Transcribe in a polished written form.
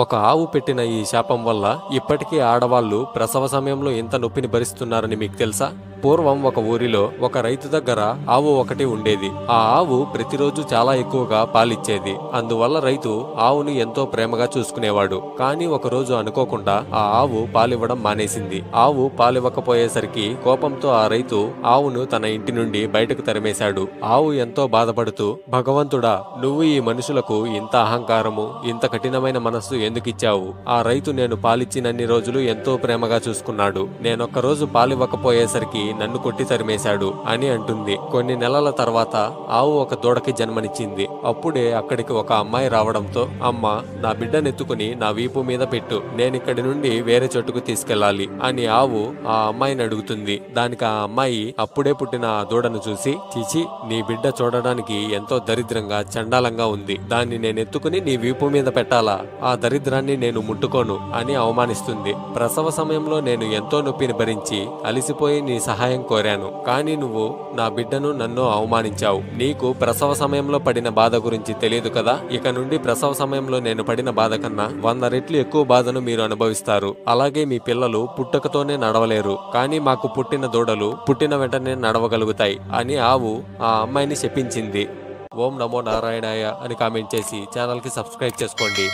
ఒక ఆవు పెట్టిన ఈ శాపం వల్ల ఇప్పటికీ ఆడవాళ్లు ప్రసవ సమయంలో ఎంత నొప్పిని భరిస్తున్నారని మీకు తెలుసా? పూర్వం ఒక ఊరిలో ఒక రైతు దగ్గర ఆవు ఒకటి ఉండేది. ఆ ఆవు ప్రతిరోజు చాలా ఎక్కువగా పాలిచ్చేది. అందువల్ల రైతు ఆవుని ఎంతో ప్రేమగా చూసుకునేవాడు. కానీ ఒకరోజు అనుకోకుండా ఆ ఆవు పాలివ్వడం మానేసింది. ఆవు పాలివ్వకపోయేసరికి కోపంతో ఆ రైతు ఆవును తన ఇంటి నుండి బయటకు తరిమేశాడు. ఆవు ఎంతో బాధపడుతూ, భగవంతుడా, నువ్వు ఈ మనుషులకు ఇంత అహంకారము, ఇంత కఠినమైన మనస్సు ఎందుకిచ్చావు? ఆ రైతు నేను పాలిచ్చినన్ని రోజులు ఎంతో ప్రేమగా చూసుకున్నాడు. నేనొక్కరోజు పాలివ్వకపోయేసరికి నన్ను కొట్టి తరిమేశాడు అని అంటుంది. కొన్ని నెలల తర్వాత ఆవు ఒక దూడకి జన్మనిచ్చింది. అప్పుడే అక్కడికి ఒక అమ్మాయి రావడంతో, అమ్మ, నా బిడ్డనెత్తుకుని నా వీపు మీద పెట్టు, నేనిక్కడి నుండి వేరే చోటుకు తీసుకెళ్లాలి అని ఆవు ఆ అమ్మాయిని అడుగుతుంది. దానికి ఆ అమ్మాయి అప్పుడే పుట్టిన ఆ దూడను చూసి, చీచి, నీ బిడ్డ చూడడానికి ఎంతో దరిద్రంగా చండాలంగా ఉంది, దాన్ని నేనెత్తుకుని నీ వీపు మీద పెట్టాలా? ఆ దరిద్రాన్ని నేను ముట్టుకోను అని అవమానిస్తుంది. ప్రసవ సమయంలో నేను ఎంతో నొప్పిని భరించి అలిసిపోయి నీ సహాయం కోరాను, కానీ నువ్వు నా బిడ్డను నన్ను అవమానించావు. నీకు ప్రసవ సమయంలో పడిన బాధ గురించి తెలియదు కదా? ఇక నుండి ప్రసవ సమయంలో నేను పడిన బాధ కన్నా 100 రెట్లు ఎక్కువ బాధను మీరు అనుభవిస్తారు. అలాగే మీ పిల్లలు పుట్టకతోనే నడవలేరు, కానీ మాకు పుట్టిన దూడలు పుట్టిన వెంటనే నడవగలుగుతాయి అని ఆవు ఆ అమ్మాయిని శపించింది. ఓం నమో నారాయణాయ అని కామెంట్ చేసి ఛానల్ కి సబ్స్క్రైబ్ చేసుకోండి.